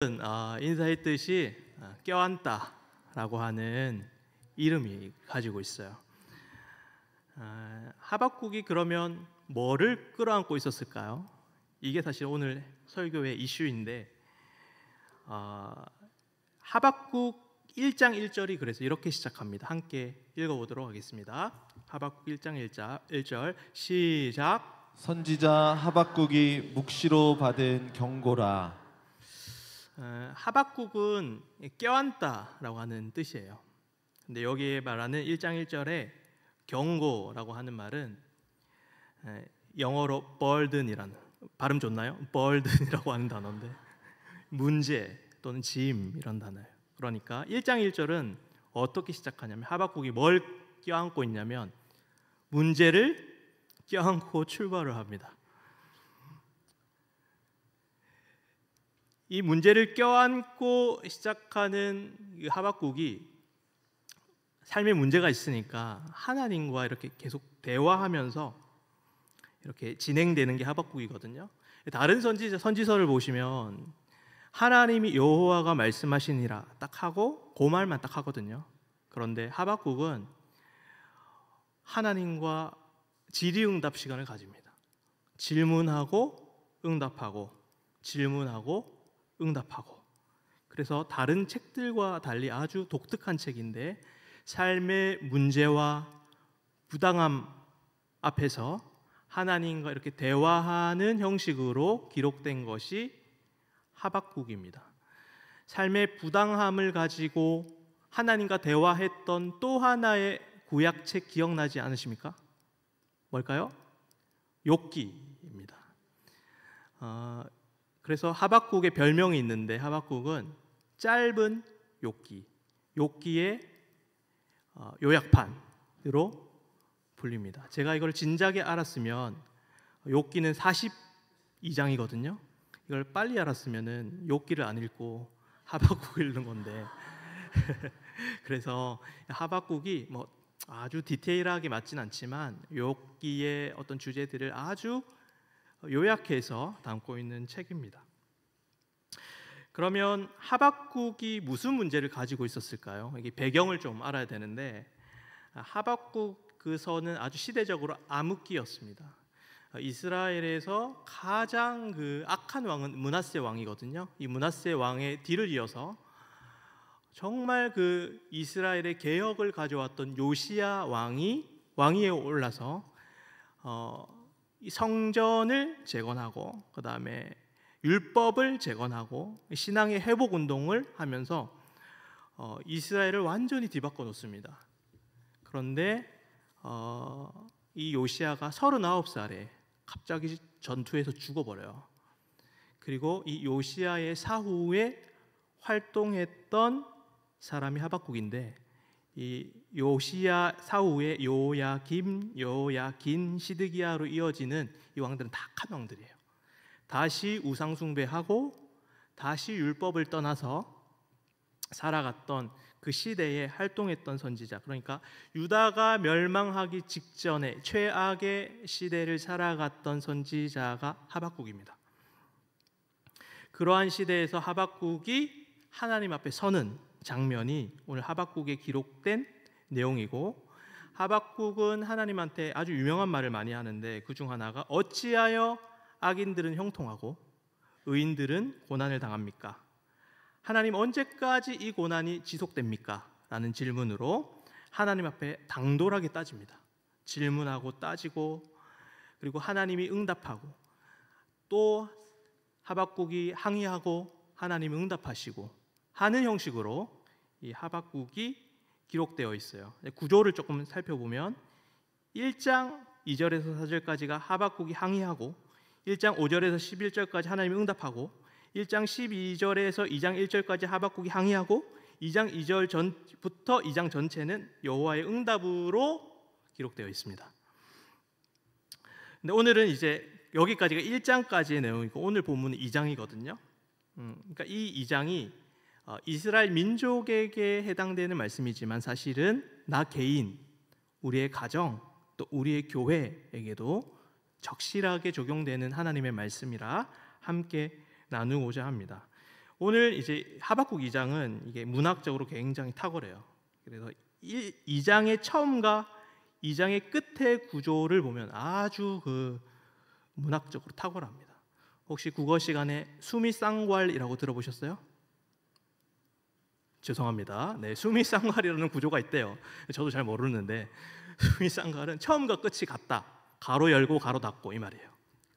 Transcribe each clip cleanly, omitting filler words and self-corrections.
인사의 뜻이 껴안다라고 하는 이름이 가지고 있어요. 하박국이 그러면 뭐를 끌어안고 있었을까요? 이게 사실 오늘 설교의 이슈인데, 하박국 1장 1절이 그래서 이렇게 시작합니다. 함께 읽어보도록 하겠습니다. 하박국 1장 1절 시작. 선지자 하박국이 묵시로 받은 경고라. 하박국은 껴안다라고 하는 뜻이에요. 근데 여기에 말하는 1장 1절에 경고라고 하는 말은 영어로 burden이라는, 발음 좋나요? burden이라고 하는 단어인데 문제 또는 짐 이런 단어예요. 그러니까 1장 1절은 어떻게 시작하냐면 하박국이 뭘 껴안고 있냐면 문제를 껴안고 출발을 합니다. 이 문제를 껴안고 시작하는 하박국이 삶에 문제가 있으니까 하나님과 이렇게 계속 대화하면서 이렇게 진행되는 게 하박국이거든요. 다른 선지서를 보시면 하나님이 여호와가 말씀하시니라 딱 하고 그 말만 딱 하거든요. 그런데 하박국은 하나님과 질의응답 시간을 가집니다. 질문하고 응답하고 질문하고 응답하고. 그래서 다른 책들과 달리 아주 독특한 책인데 삶의 문제와 부당함 앞에서 하나님과 이렇게 대화하는 형식으로 기록된 것이 하박국입니다. 삶의 부당함을 가지고 하나님과 대화했던 또 하나의 구약책 기억나지 않으십니까? 뭘까요? 욥기입니다. 그래서 하박국의 별명이 있는데 하박국은 짧은 욥기, 욥기의 요약판으로 불립니다. 제가 이걸 진작에 알았으면 욥기는 42장이거든요. 이걸 빨리 알았으면은 욥기를 안 읽고 하박국을 읽는 건데 그래서 하박국이 뭐 아주 디테일하게 맞진 않지만 욥기의 어떤 주제들을 아주 요약해서 담고 있는 책입니다. 그러면 하박국이 무슨 문제를 가지고 있었을까요? 이게 배경을 좀 알아야 되는데 하박국 그 서는 아주 시대적으로 암흑기였습니다. 이스라엘에서 가장 그 악한 왕은 므낫세 왕이거든요. 이 므낫세 왕의 뒤를 이어서 정말 그 이스라엘의 개혁을 가져왔던 요시야 왕위에 올라서 이 성전을 재건하고 그 다음에 율법을 재건하고 신앙의 회복 운동을 하면서 이스라엘을 완전히 뒤바꿔 놓습니다. 그런데 이 요시야가 39살에 갑자기 전투에서 죽어버려요. 그리고 이 요시야의 사후에 활동했던 사람이 하박국인데 이 요시야 사후에 여호야긴, 시드기야로 이어지는 이 왕들은 다 악한 왕들이에요. 다시 우상 숭배하고 다시 율법을 떠나서 살아갔던 그 시대에 활동했던 선지자, 그러니까 유다가 멸망하기 직전에 최악의 시대를 살아갔던 선지자가 하박국입니다. 그러한 시대에서 하박국이 하나님 앞에 서는 장면이 오늘 하박국에 기록된 내용이고, 하박국은 하나님한테 아주 유명한 말을 많이 하는데 그 중 하나가 어찌하여 악인들은 형통하고 의인들은 고난을 당합니까? 하나님 언제까지 이 고난이 지속됩니까? 라는 질문으로 하나님 앞에 당돌하게 따집니다. 질문하고 따지고 그리고 하나님이 응답하고 또 하박국이 항의하고 하나님이 응답하시고 하는 형식으로 이 하박국이 기록되어 있어요. 구조를 조금 살펴보면 1장 2절에서 4절까지가 하박국이 항의하고 1장 5절에서 11절까지 하나님이 응답하고 1장 12절에서 2장 1절까지 하박국이 항의하고 2장 2절 전부터 2장 전체는 여호와의 응답으로 기록되어 있습니다. 근데 오늘은 이제 여기까지가 1장까지의 내용이고 오늘 본문은 2장이거든요. 그러니까 이 2장이 이스라엘 민족에게 해당되는 말씀이지만 사실은 나 개인, 우리의 가정, 또 우리의 교회에게도 적실하게 적용되는 하나님의 말씀이라 함께 나누고자 합니다. 오늘 이제 하박국 2장은 이게 문학적으로 굉장히 탁월해요. 그래서 2장의 처음과 2장의 끝의 구조를 보면 아주 그 문학적으로 탁월합니다. 혹시 국어 시간에 수미쌍괄이라고 들어보셨어요? 죄송합니다. 네, 수미쌍괄이라는 구조가 있대요. 저도 잘 모르는데 수미쌍괄은 처음과 끝이 같다. 가로 열고 가로 닫고 이 말이에요.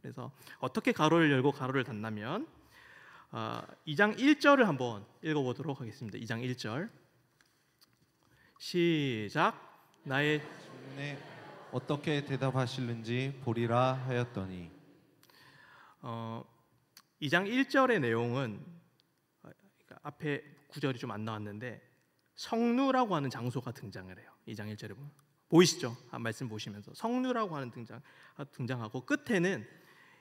그래서 어떻게 가로를 열고 가로를 닫냐면 2장 1절을 한번 읽어보도록 하겠습니다. 2장 1절 시작. 나의 질문에 어떻게 대답하실는지 보리라 하였더니 2장 1절의 내용은 앞에 구절이 좀 안 나왔는데 성루라고 하는 장소가 등장을 해요. 2장 1절에 보면 보이시죠? 말씀 보시면서 성루라고 하는 등장하고 끝에는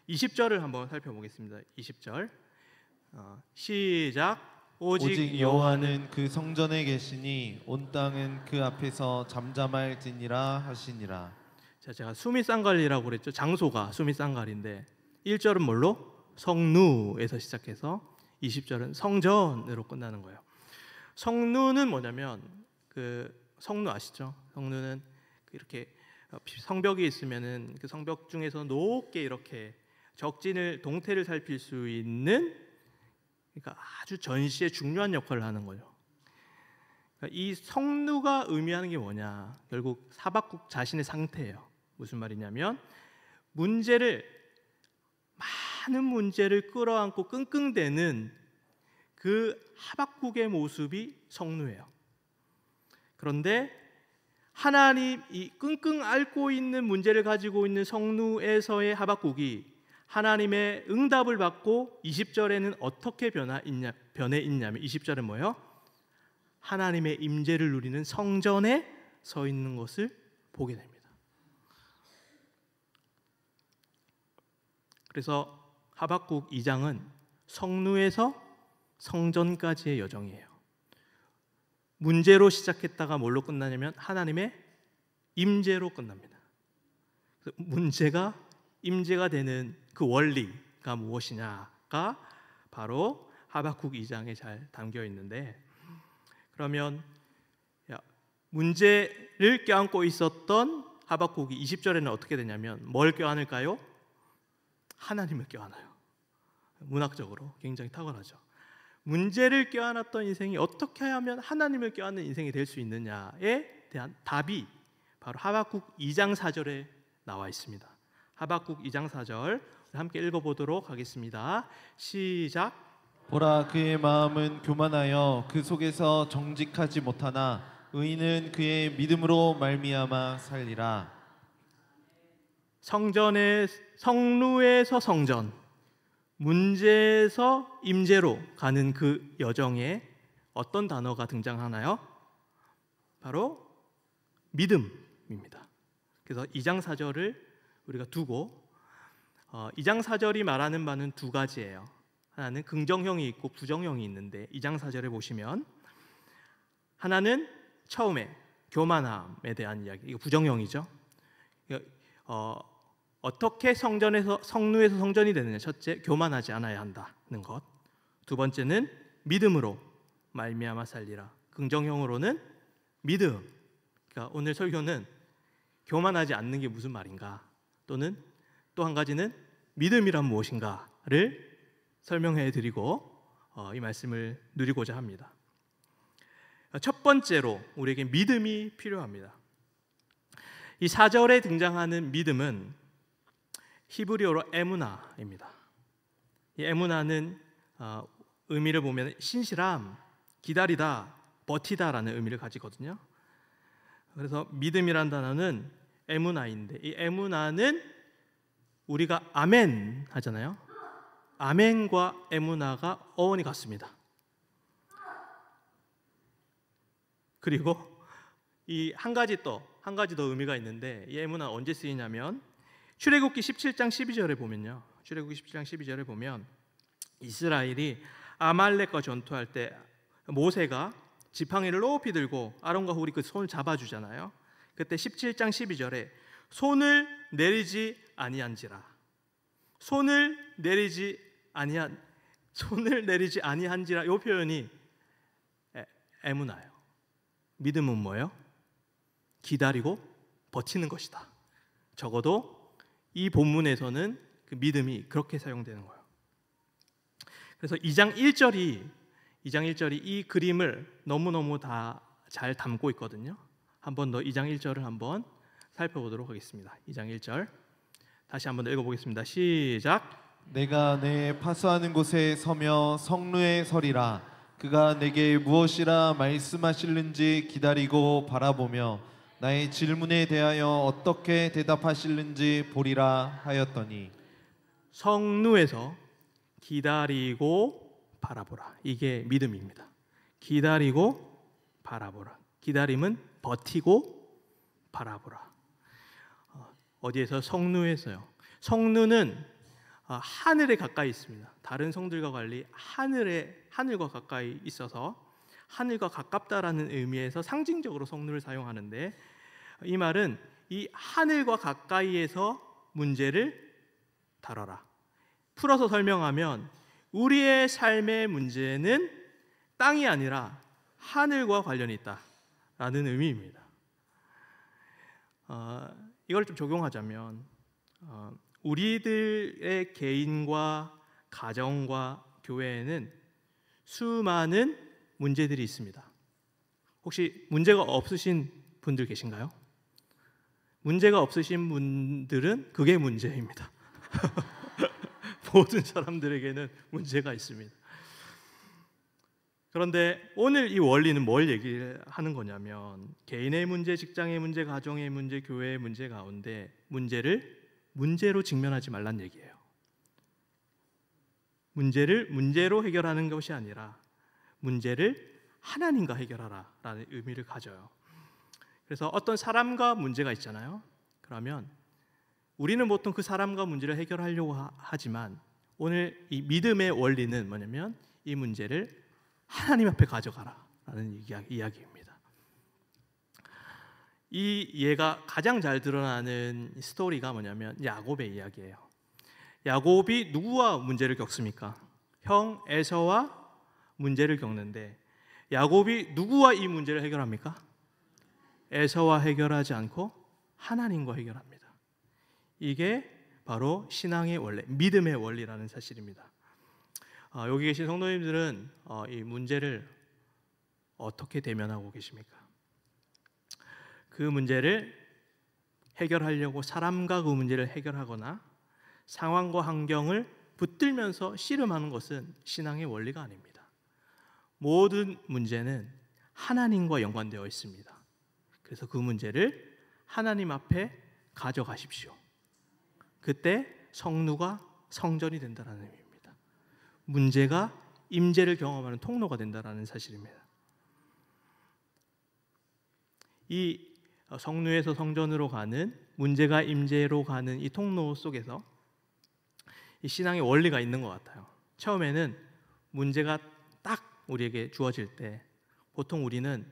20절을 한번 살펴보겠습니다. 20절 시작. 오직 여호와는 그 성전에 계시니 온 땅은 그 앞에서 잠잠할지니라 하시니라. 자, 제가 수미쌍갈이라고 그랬죠. 장소가 수미쌍갈인데 1절은 뭘로? 성루에서 시작해서 20절은 성전으로 끝나는 거예요. 성루는 뭐냐면 그 성루 아시죠? 성루는 이렇게 성벽이 있으면은 그 성벽 중에서 높게 이렇게 적진을 동태를 살필 수 있는, 그러니까 아주 전시에 중요한 역할을 하는 거죠. 그러니까 이 성루가 의미하는 게 뭐냐? 결국 하박국 자신의 상태예요. 무슨 말이냐면 많은 문제를 끌어안고 끙끙대는 그 하박국의 모습이 성루예요. 그런데 하나님 이 끙끙 앓고 있는 문제를 가지고 있는 성루에서의 하박국이 하나님의 응답을 받고 20절에는 어떻게 변해 있냐면 20절은 뭐예요? 하나님의 임재를 누리는 성전에 서 있는 것을 보게 됩니다. 그래서 하박국 2장은 성루에서 성전까지의 여정이에요. 문제로 시작했다가 뭘로 끝나냐면 하나님의 임재로 끝납니다. 문제가 임재가 되는 그 원리가 무엇이냐가 바로 하박국 2장에 잘 담겨 있는데, 그러면 문제를 껴안고 있었던 하박국이 20절에는 어떻게 되냐면 뭘 껴안을까요? 하나님을 껴안아요. 문학적으로 굉장히 탁월하죠. 문제를 껴안았던 인생이 어떻게 하면 하나님을 껴안는 인생이 될 수 있느냐에 대한 답이 바로 하박국 2장 4절에 나와 있습니다. 하박국 2장 4절 함께 읽어보도록 하겠습니다. 시작. 보라 그의 마음은 교만하여 그 속에서 정직하지 못하나 의인은 그의 믿음으로 말미암아 살리라. 성루에서 성전, 문제에서 임재로 가는 그 여정에 어떤 단어가 등장하나요? 바로 믿음입니다. 그래서 2장 4절을 우리가 두고 2장 4절이 말하는 바는 두 가지예요. 하나는 긍정형이 있고 부정형이 있는데 2장 4절에 보시면 하나는 처음에 교만함에 대한 이야기, 이거 부정형이죠. 어떻게 성루에서 성전이 되느냐? 첫째, 교만하지 않아야 한다는 것. 두 번째는 믿음으로 말미암아 살리라. 긍정형으로는 믿음. 그러니까 오늘 설교는 교만하지 않는 게 무슨 말인가, 또는 또 한 가지는 믿음이란 무엇인가를 설명해 드리고 이 말씀을 누리고자 합니다. 첫 번째로 우리에게 믿음이 필요합니다. 이 4절에 등장하는 믿음은 히브리어로 에무나입니다. 이 에무나는 의미를 보면 신실함, 기다리다, 버티다라는 의미를 가지거든요. 그래서 믿음이란 단어는 에무나인데, 이 에무나는 우리가 아멘 하잖아요. 아멘과 에무나가 어원이 같습니다. 그리고 이 한 가지 더 의미가 있는데, 이 에무나 언제 쓰이냐면 출애굽기 17장 12절에 보면요. 출애굽기 17장 12절에 보면 이스라엘이 아말렉과 전투할 때 모세가 지팡이를 높이 들고 아론과 훌이 그 손을 잡아주잖아요. 그때 17장 12절에 손을 내리지 아니한지라, 손을 내리지 아니한 손을 내리지 아니한지라, 이 표현이 에무나예요. 믿음은 뭐예요? 기다리고 버티는 것이다. 적어도 이 본문에서는 그 믿음이 그렇게 사용되는 거예요. 그래서 2장 1절이 이 그림을 너무너무 다 잘 담고 있거든요. 한번 더 2장 1절을 한번 살펴보도록 하겠습니다. 2장 1절 다시 한번 읽어보겠습니다. 시작. 내가 내 파수하는 곳에 서며 성루에 서리라. 그가 내게 무엇이라 말씀하실는지 기다리고 바라보며 나의 질문에 대하여 어떻게 대답하실는지 보리라 하였더니. 성루에서 기다리고 바라보라. 이게 믿음입니다. 기다리고 바라보라. 기다림은 버티고 바라보라. 어디에서? 성루에서요. 성루는 하늘에 가까이 있습니다. 다른 성들과 달리 하늘과 가까이 있어서 하늘과 가깝다라는 의미에서 상징적으로 성루를 사용하는데, 이 말은 이 하늘과 가까이에서 문제를 다뤄라. 풀어서 설명하면 우리의 삶의 문제는 땅이 아니라 하늘과 관련이 있다라는 의미입니다. 이걸 좀 적용하자면 우리들의 개인과 가정과 교회에는 수많은 문제들이 있습니다. 혹시 문제가 없으신 분들 계신가요? 문제가 없으신 분들은 그게 문제입니다. 모든 사람들에게는 문제가 있습니다. 그런데 오늘 이 원리는 뭘 얘기하는 거냐면, 개인의 문제, 직장의 문제, 가정의 문제, 교회의 문제 가운데 문제를 문제로 직면하지 말란 얘기예요. 문제를 문제로 해결하는 것이 아니라 문제를 하나님과 해결하라라는 의미를 가져요. 그래서 어떤 사람과 문제가 있잖아요. 그러면 우리는 보통 그 사람과 문제를 해결하려고 하지만, 오늘 이 믿음의 원리는 뭐냐면 이 문제를 하나님 앞에 가져가라라는 이야기입니다. 이 예가 가장 잘 드러나는 스토리가 뭐냐면 야곱의 이야기예요. 야곱이 누구와 문제를 겪습니까? 형 에서와 문제를 겪는데, 야곱이 누구와 이 문제를 해결합니까? 에서와 해결하지 않고 하나님과 해결합니다. 이게 바로 신앙의 원리, 믿음의 원리라는 사실입니다. 여기 계신 성도님들은 이 문제를 어떻게 대면하고 계십니까? 그 문제를 해결하려고 사람과 그 문제를 해결하거나 상황과 환경을 붙들면서 씨름하는 것은 신앙의 원리가 아닙니다. 모든 문제는 하나님과 연관되어 있습니다. 그래서 그 문제를 하나님 앞에 가져가십시오. 그때 성루가 성전이 된다는 의미입니다. 문제가 임재를 경험하는 통로가 된다는 사실입니다. 이 성루에서 성전으로 가는, 문제가 임재로 가는 이 통로 속에서 이 신앙의 원리가 있는 것 같아요. 처음에는 문제가 딱 우리에게 주어질 때 보통 우리는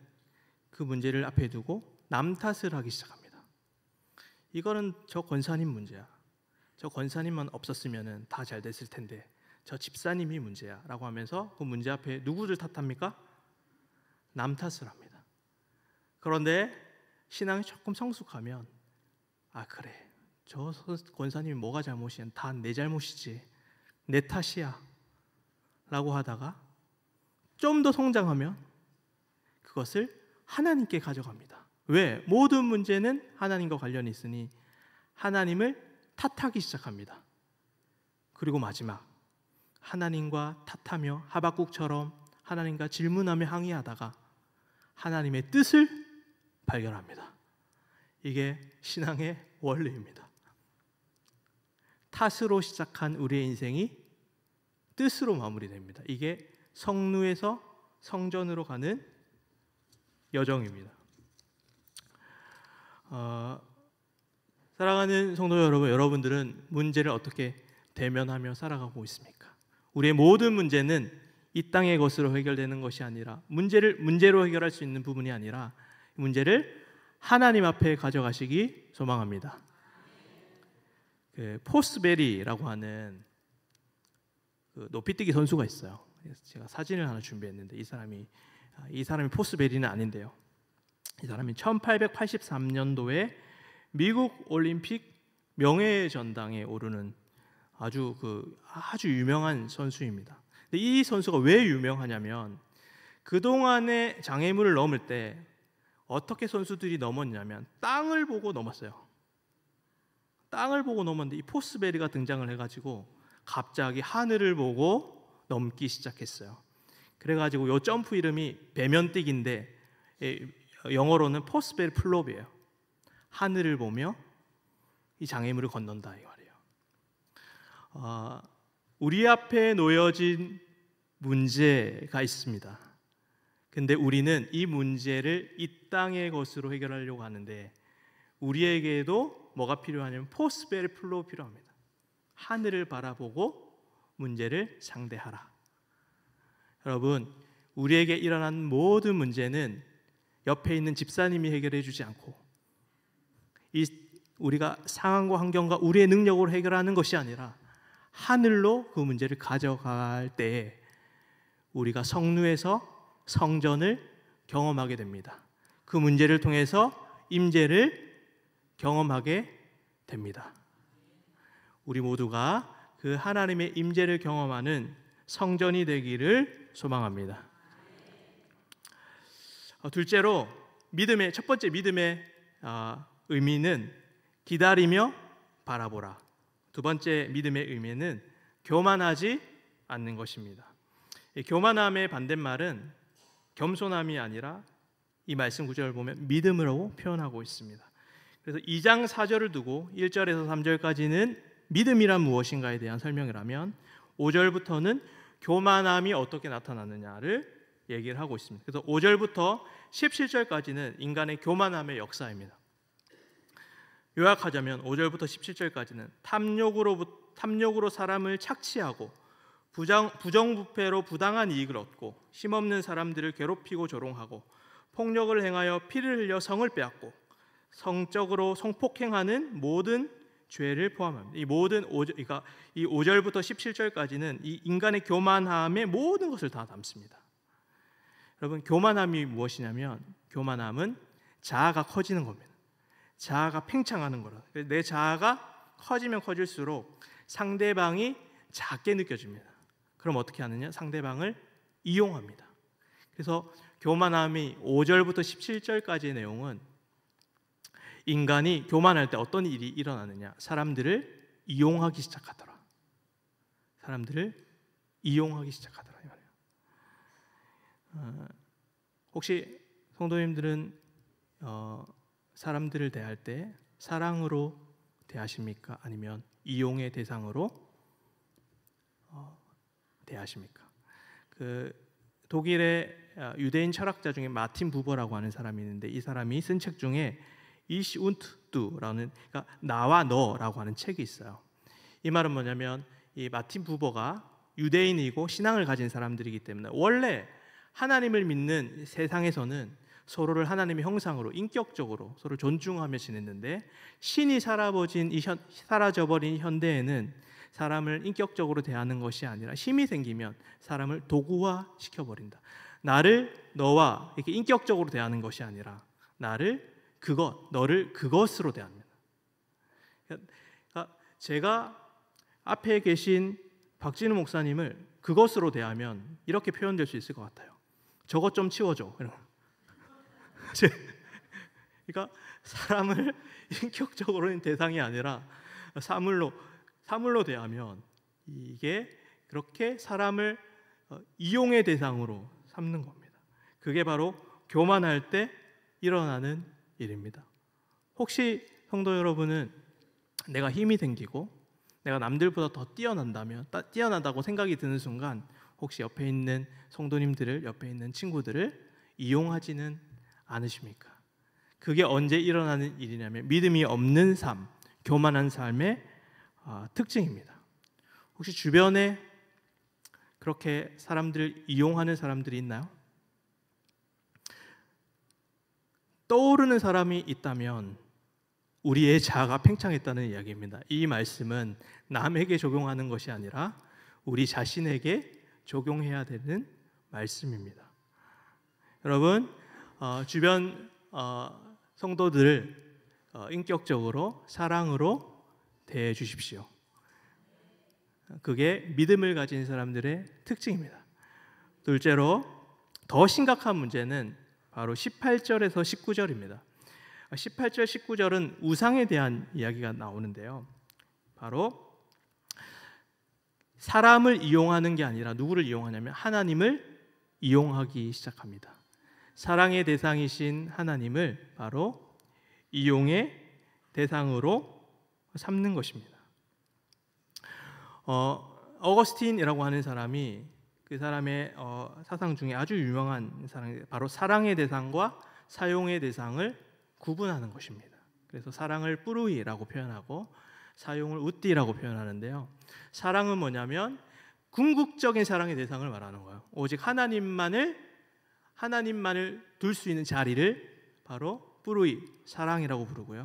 그 문제를 앞에 두고 남 탓을 하기 시작합니다. 이거는 저 권사님 문제야. 저 권사님만 없었으면 다 잘 됐을 텐데, 저 집사님이 문제야 라고 하면서 그 문제 앞에 누구를 탓합니까? 남 탓을 합니다. 그런데 신앙이 조금 성숙하면, 아 그래, 저 권사님이 뭐가 잘못이야, 다 내 잘못이지, 내 탓이야 라고 하다가 좀 더 성장하면 그것을 하나님께 가져갑니다. 왜? 모든 문제는 하나님과 관련이 있으니 하나님을 탓하기 시작합니다. 그리고 마지막, 하나님과 탓하며 하박국처럼 하나님과 질문하며 항의하다가 하나님의 뜻을 발견합니다. 이게 신앙의 원리입니다. 탓으로 시작한 우리의 인생이 뜻으로 마무리됩니다. 이게 성루에서 성전으로 가는 여정입니다. 사랑하는 성도 여러분, 여러분들은 문제를 어떻게 대면하며 살아가고 있습니까? 우리의 모든 문제는 이 땅의 것으로 해결되는 것이 아니라, 문제로 해결할 수 있는 부분이 아니라 문제를 하나님 앞에 가져가시기 소망합니다. 포스베리라고 하는 그 높이뛰기 선수가 있어요. 그래서 제가 사진을 하나 준비했는데 이 사람이 포스베리는 아닌데요. 이 사람이 1883년도에 미국 올림픽 명예전당에 오르는 아주 유명한 선수입니다. 근데 이 선수가 왜 유명하냐면 그동안의 장애물을 넘을 때 어떻게 선수들이 넘었냐면 땅을 보고 넘었어요. 땅을 보고 넘었는데 이 포스베리가 등장을 해가지고 갑자기 하늘을 보고 넘기 시작했어요. 그래가지고 이 점프 이름이 배면뛰기인데 영어로는 포스베리 플롭이에요. 하늘을 보며 이 장애물을 건넌다 이 말이에요. 우리 앞에 놓여진 문제가 있습니다. 근데 우리는 이 문제를 이 땅의 것으로 해결하려고 하는데 우리에게도 뭐가 필요하냐면 포스베리 플로우 필요합니다. 하늘을 바라보고 문제를 상대하라. 여러분, 우리에게 일어난 모든 문제는 옆에 있는 집사님이 해결해 주지 않고 우리가 상황과 환경과 우리의 능력으로 해결하는 것이 아니라 하늘로 그 문제를 가져갈 때에 우리가 성루에서 성전을 경험하게 됩니다. 그 문제를 통해서 임재를 경험하게 됩니다. 우리 모두가 그 하나님의 임재를 경험하는 성전이 되기를 소망합니다. 둘째로 첫 번째 믿음의 의미는 기다리며 바라보라. 두 번째 믿음의 의미는 교만하지 않는 것입니다. 교만함의 반대말은 겸손함이 아니라 이 말씀 구절을 보면 믿음으로 표현하고 있습니다. 그래서 2장 4절을 두고 1절에서 3절까지는 믿음이란 무엇인가에 대한 설명을 하면 5절부터는 교만함이 어떻게 나타나느냐를 얘기를 하고 있습니다. 그래서 5절부터 17절까지는 인간의 교만함의 역사입니다. 요약하자면 5절부터 17절까지는 탐욕으로 사람을 착취하고 부정부패로 부당한 이익을 얻고 힘없는 사람들을 괴롭히고 조롱하고 폭력을 행하여 피를 흘려 성을 빼앗고 성적으로 성폭행하는 모든 죄를 포함합니다. 이 5절부터 17절까지는 이 인간의 교만함의 모든 것을 다 담습니다. 여러분, 교만함이 무엇이냐면 교만함은 자아가 커지는 겁니다. 자아가 팽창하는 거라. 내 자아가 커지면 커질수록 상대방이 작게 느껴집니다. 그럼 어떻게 하느냐? 상대방을 이용합니다. 그래서 교만함이 5절부터 17절까지의 내용은 인간이 교만할 때 어떤 일이 일어나느냐? 사람들을 이용하기 시작하더라. 사람들을 이용하기 시작하더라. 혹시 성도님들은 사람들을 대할 때 사랑으로 대하십니까? 아니면 이용의 대상으로 대하십니까? 그 독일의 유대인 철학자 중에 마틴 부버라고 하는 사람이 있는데 이 사람이 쓴 책 중에 Ich und du라는 그러니까 나와 너라고 하는 책이 있어요. 이 말은 뭐냐면 이 마틴 부버가 유대인이고 신앙을 가진 사람들이기 때문에 원래 하나님을 믿는 세상에서는 서로를 하나님의 형상으로 인격적으로 서로 존중하며 지냈는데 신이 사라져버린 현대에는 사람을 인격적으로 대하는 것이 아니라 힘이 생기면 사람을 도구화시켜버린다. 너와 이렇게 인격적으로 대하는 것이 아니라 너를 그것으로 대합니다. 그러니까 제가 앞에 계신 박진우 목사님을 그것으로 대하면 이렇게 표현될 수 있을 것 같아요. 저것 좀 치워줘. 그러니까 사람을 인격적으로는 대상이 아니라 사물로 대하면 이게 그렇게 사람을 이용의 대상으로 삼는 겁니다. 그게 바로 교만할 때 일어나는 일입니다. 혹시 성도 여러분은 내가 힘이 생기고 내가 남들보다 더 뛰어난다고 생각이 드는 순간 혹시 옆에 있는 성도님들을, 옆에 있는 친구들을 이용하지는 않으십니까? 그게 언제 일어나는 일이냐면 믿음이 없는 삶, 교만한 삶의 특징입니다. 혹시 주변에 그렇게 사람들을 이용하는 사람들이 있나요? 떠오르는 사람이 있다면 우리의 자아가 팽창했다는 이야기입니다. 이 말씀은 남에게 적용하는 것이 아니라 우리 자신에게 적용해야 되는 말씀입니다. 여러분, 주변 성도들을 인격적으로 사랑으로 대해 주십시오. 그게 믿음을 가진 사람들의 특징입니다. 둘째로 더 심각한 문제는 바로 18절에서 19절입니다. 18절, 19절은 우상에 대한 이야기가 나오는데요. 바로 사람을 이용하는 게 아니라 누구를 이용하냐면 하나님을 이용하기 시작합니다. 사랑의 대상이신 하나님을 바로 이용의 대상으로 삼는 것입니다. 어거스틴이라고 하는 사람이 그 사람의 사상 중에 아주 유명한 사랑, 바로 사랑의 대상과 사용의 대상을 구분하는 것입니다. 그래서 사랑을 뿌루이라고 표현하고 사용을 우띠라고 표현하는데요. 사랑은 뭐냐면 궁극적인 사랑의 대상을 말하는 거예요. 오직 하나님만을 둘 수 있는 자리를 바로 뿌루이, 사랑이라고 부르고요.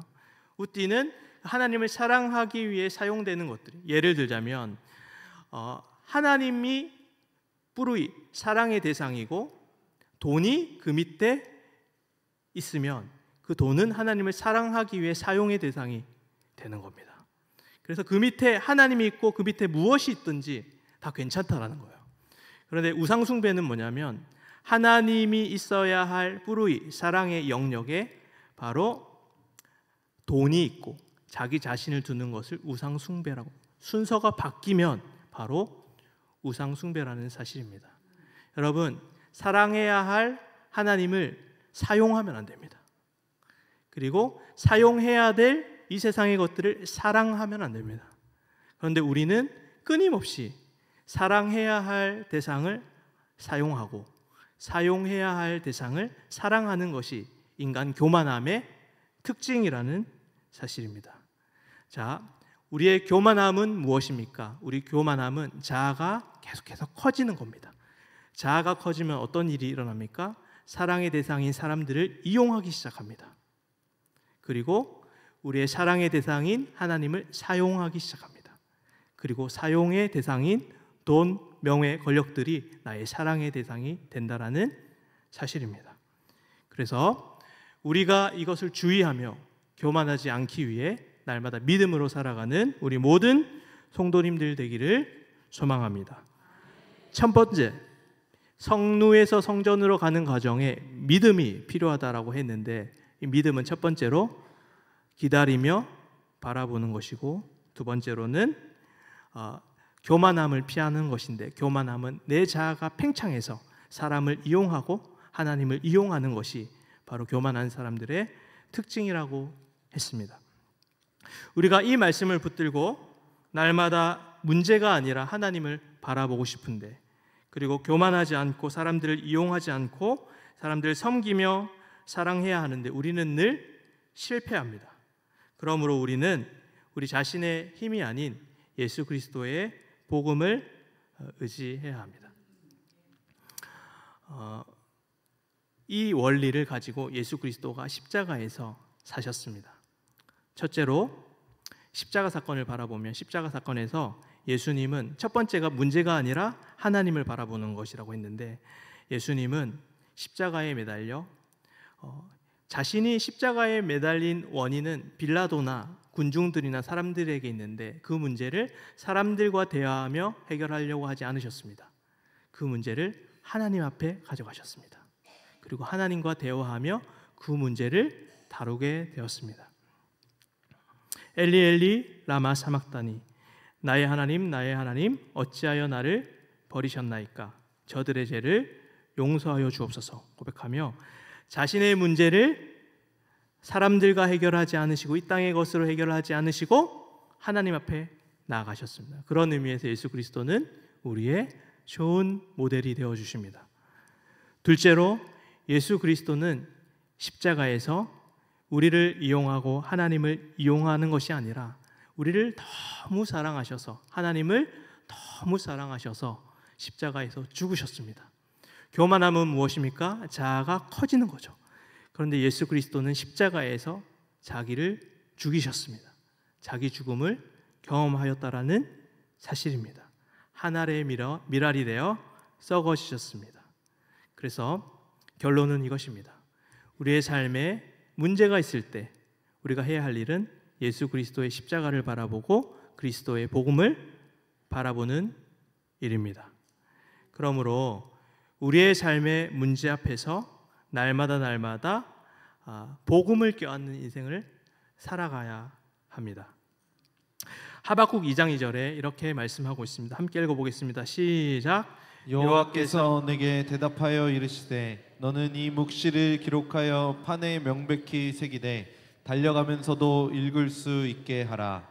우띠는 하나님을 사랑하기 위해 사용되는 것들. 예를 들자면 하나님이 뿌루이, 사랑의 대상이고 돈이 그 밑에 있으면 그 돈은 하나님을 사랑하기 위해 사용의 대상이 되는 겁니다. 그래서 그 밑에 하나님이 있고 그 밑에 무엇이 있든지 다 괜찮다라는 거예요. 그런데 우상 숭배는 뭐냐면 하나님이 있어야 할 뿌루이, 사랑의 영역에 바로 돈이 있고 자기 자신을 두는 것을 우상 숭배라고, 순서가 바뀌면 바로 우상 숭배라는 사실입니다. 여러분, 사랑해야 할 하나님을 사용하면 안 됩니다. 그리고 사용해야 될 이 세상의 것들을 사랑하면 안 됩니다. 그런데 우리는 끊임없이 사랑해야 할 대상을 사용하고 사용해야 할 대상을 사랑하는 것이 인간 교만함의 특징이라는 사실입니다. 자, 우리의 교만함은 무엇입니까? 우리 교만함은 자아가 계속해서 커지는 겁니다. 자아가 커지면 어떤 일이 일어납니까? 사랑의 대상인 사람들을 이용하기 시작합니다. 그리고 우리의 사랑의 대상인 하나님을 사용하기 시작합니다. 그리고 사용의 대상인 돈, 명예, 권력들이 나의 사랑의 대상이 된다라는 사실입니다. 그래서 우리가 이것을 주의하며 교만하지 않기 위해 날마다 믿음으로 살아가는 우리 모든 성도님들 되기를 소망합니다. 첫 번째, 성루에서 성전으로 가는 과정에 믿음이 필요하다라고 했는데 이 믿음은 첫 번째로 기다리며 바라보는 것이고 두 번째로는 교만함을 피하는 것인데 교만함은 내 자아가 팽창해서 사람을 이용하고 하나님을 이용하는 것이 바로 교만한 사람들의 특징이라고 했습니다. 우리가 이 말씀을 붙들고 날마다 문제가 아니라 하나님을 바라보고 싶은데 그리고 교만하지 않고 사람들을 이용하지 않고 사람들을 섬기며 사랑해야 하는데 우리는 늘 실패합니다. 그러므로 우리는 우리 자신의 힘이 아닌 예수 그리스도의 복음을 의지해야 합니다. 이 원리를 가지고 예수 그리스도가 십자가에서 사셨습니다. 첫째로 십자가 사건을 바라보면 십자가 사건에서 예수님은 첫 번째가 문제가 아니라 하나님을 바라보는 것이라고 했는데 예수님은 십자가에 매달려 자신이 십자가에 매달린 원인은 빌라도나 군중들이나 사람들에게 있는데 그 문제를 사람들과 대화하며 해결하려고 하지 않으셨습니다. 그 문제를 하나님 앞에 가져가셨습니다. 그리고 하나님과 대화하며 그 문제를 다루게 되었습니다. 엘리 엘리 라마 사막다니 나의 하나님 어찌하여 나를 버리셨나이까 저들의 죄를 용서하여 주옵소서 고백하며 자신의 문제를 사람들과 해결하지 않으시고 이 땅의 것으로 해결하지 않으시고 하나님 앞에 나아가셨습니다. 그런 의미에서 예수 그리스도는 우리의 좋은 모델이 되어 주십니다. 둘째로 예수 그리스도는 십자가에서 우리를 이용하고 하나님을 이용하는 것이 아니라 우리를 너무 사랑하셔서 하나님을 너무 사랑하셔서 십자가에서 죽으셨습니다. 교만함은 무엇입니까? 자아가 커지는 거죠. 그런데 예수 그리스도는 십자가에서 자기를 죽이셨습니다. 자기 죽음을 경험하였다라는 사실입니다. 한 알의 밀알이 되어 썩어지셨습니다. 그래서 결론은 이것입니다. 우리의 삶에 문제가 있을 때 우리가 해야 할 일은 예수 그리스도의 십자가를 바라보고 그리스도의 복음을 바라보는 일입니다. 그러므로 우리의 삶의 문제 앞에서 날마다 복음을 껴안는 인생을 살아가야 합니다. 하박국 2장 2절에 이렇게 말씀하고 있습니다. 함께 읽어보겠습니다. 시작. 여호와께서 내게 대답하여 이르시되 너는 이 묵시를 기록하여 판에 명백히 새기되 달려가면서도 읽을 수 있게 하라.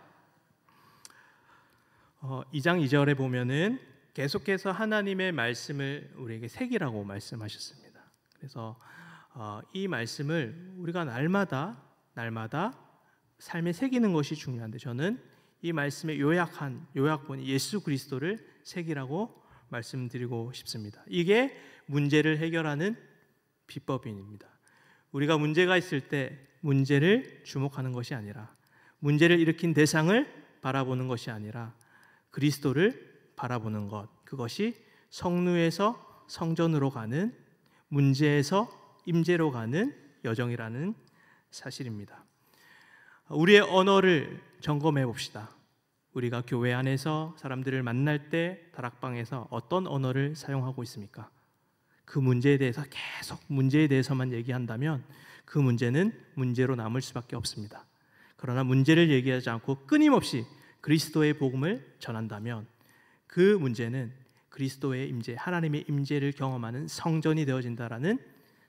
2장 2절에 보면은 계속해서 하나님의 말씀을 우리에게 새기라고 말씀하셨습니다. 그래서 이 말씀을 우리가 날마다 삶에 새기는 것이 중요한데 저는 이 말씀의 요약본이 예수 그리스도를 새기라고 말씀드리고 싶습니다. 이게 문제를 해결하는 비법입니다. 우리가 문제가 있을 때 문제를 주목하는 것이 아니라 문제를 일으킨 대상을 바라보는 것이 아니라 그리스도를 바라보는 것, 그것이 성루에서 성전으로 가는, 문제에서 임재로 가는 여정이라는 사실입니다. 우리의 언어를 점검해 봅시다. 우리가 교회 안에서 사람들을 만날 때 다락방에서 어떤 언어를 사용하고 있습니까? 그 문제에 대해서 계속 문제에 대해서만 얘기한다면 그 문제는 문제로 남을 수밖에 없습니다. 그러나 문제를 얘기하지 않고 끊임없이 그리스도의 복음을 전한다면 그 문제는 그리스도의 임재, 하나님의 임재를 경험하는 성전이 되어진다라는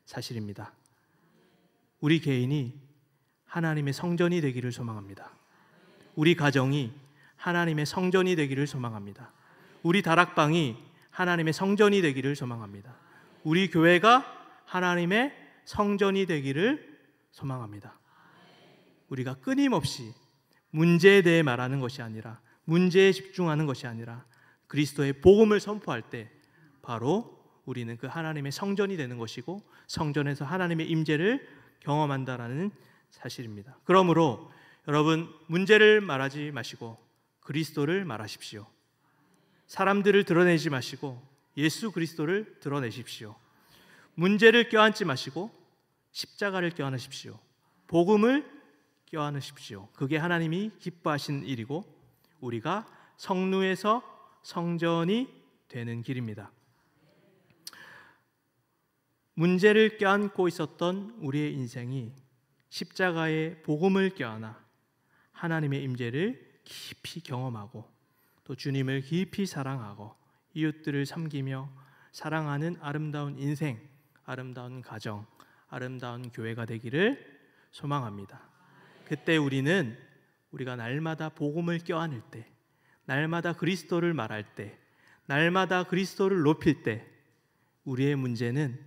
사실입니다. 우리 개인이 하나님의 성전이 되기를 소망합니다. 우리 가정이 하나님의 성전이 되기를 소망합니다. 우리 다락방이 하나님의 성전이 되기를 소망합니다. 우리 교회가 하나님의 성전이 되기를 소망합니다. 우리가 끊임없이 문제에 대해 말하는 것이 아니라 문제에 집중하는 것이 아니라 그리스도의 복음을 선포할 때 바로 우리는 그 하나님의 성전이 되는 것이고 성전에서 하나님의 임재를 경험한다라는 사실입니다. 그러므로 여러분 문제를 말하지 마시고 그리스도를 말하십시오. 사람들을 드러내지 마시고 예수 그리스도를 드러내십시오. 문제를 껴안지 마시고 십자가를 껴안으십시오. 복음을 껴안으십시오. 그게 하나님이 기뻐하신 일이고 우리가 성루에서 성전이 되는 길입니다. 문제를 껴안고 있었던 우리의 인생이 십자가의 복음을 껴안아 하나님의 임재를 깊이 경험하고 또 주님을 깊이 사랑하고 이웃들을 섬기며 사랑하는 아름다운 인생, 아름다운 가정, 아름다운 교회가 되기를 소망합니다. 그때 우리가 날마다 복음을 껴안을 때, 날마다 그리스도를 말할 때, 날마다 그리스도를 높일 때 우리의 문제는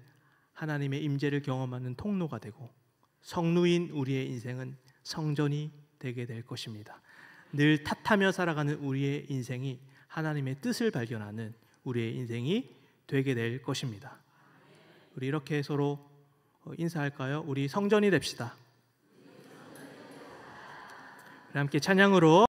하나님의 임재를 경험하는 통로가 되고 성루인 우리의 인생은 성전이 되게 될 것입니다. 늘 탓하며 살아가는 우리의 인생이 하나님의 뜻을 발견하는 우리의 인생이 되게 될 것입니다. 우리 이렇게 서로 인사할까요? 우리 성전이 됩시다. 함께 찬양으로